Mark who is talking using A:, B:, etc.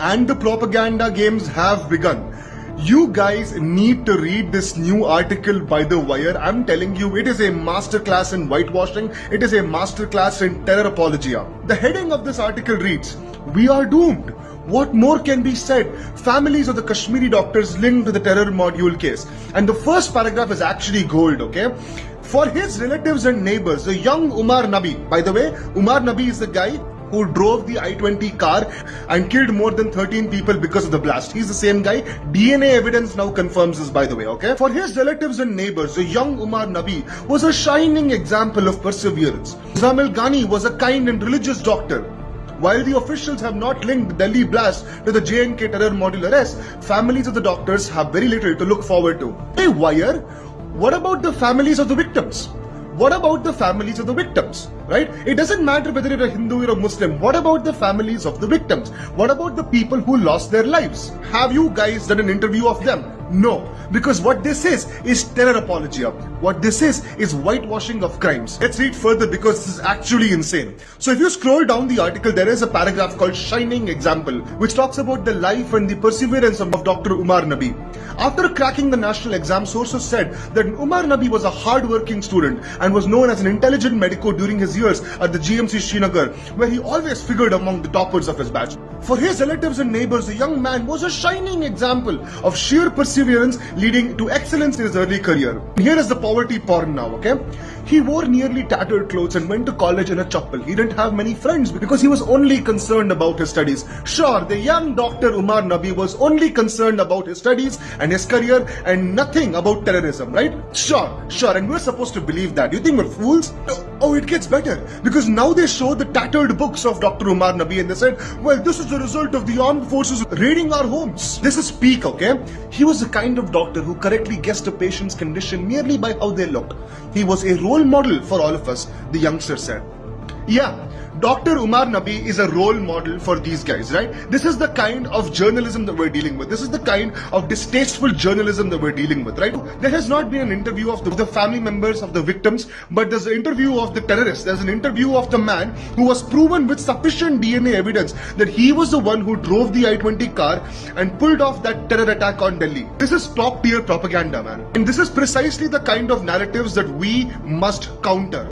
A: and the propaganda games have begun. You guys need to read this new article by The Wire. I'm telling you, it is a masterclass in whitewashing. It is a masterclass in terror apologia. The heading of this article reads, "We are doomed. What more can be said? Families of the Kashmiri doctors linked to the terror module case." And the first paragraph is actually gold, okay? For his relatives and neighbors, the young Umar Nabi, by the way, Umar Nabi is the guy who drove the I-20 car and killed more than 13 people because of the blast. He's the same guy. DNA evidence now confirms this, by the way, okay? For his relatives and neighbors, the young Umar Nabi was a shining example of perseverance. Zamil Ghani was a kind and religious doctor. While the officials have not linked the Delhi blast to the JNK terror module arrest, families of the doctors have very little to look forward to. Hey, Wire, what about the families of the victims? What about the families of the victims, right? It doesn't matter whether you're a Hindu or a Muslim. What about the families of the victims? What about the people who lost their lives? Have you guys done an interview of them? No, because what this is terror apologia. What this is whitewashing of crimes. Let's read further because this is actually insane. So if you scroll down the article, there is a paragraph called Shining Example, which talks about the life and the perseverance of Dr. Umar Nabi. After cracking the national exam, sources said that Umar Nabi was a hard-working student and was known as an intelligent medico during his years at the GMC Srinagar, where he always figured among the toppers of his batch. For his relatives and neighbors, the young man was a shining example of sheer perseverance leading to excellence in his early career. Here is the poverty porn now, okay? He wore nearly tattered clothes and went to college in a chappal. He didn't have many friends because he was only concerned about his studies. Sure, the young Dr. Umar Nabi was only concerned about his studies and his career and nothing about terrorism, right? Sure, and we're supposed to believe that. You think we're fools? Oh, it gets better because now they show the tattered books of Dr. Umar Nabi and they said, well, this is the result of the armed forces raiding our homes. This is peak, okay? He was the kind of doctor who correctly guessed a patient's condition merely by how they looked. He was a role model for all of us, the youngster said. Yeah, Dr. Umar Nabi is a role model for these guys, right? This is the kind of journalism that we're dealing with. This is the kind of distasteful journalism that we're dealing with, right? There has not been an interview of the family members of the victims, but there's an interview of the terrorists. There's an interview of the man who was proven with sufficient DNA evidence that he was the one who drove the I-20 car and pulled off that terror attack on Delhi. This is top tier propaganda, man. And this is precisely the kind of narratives that we must counter.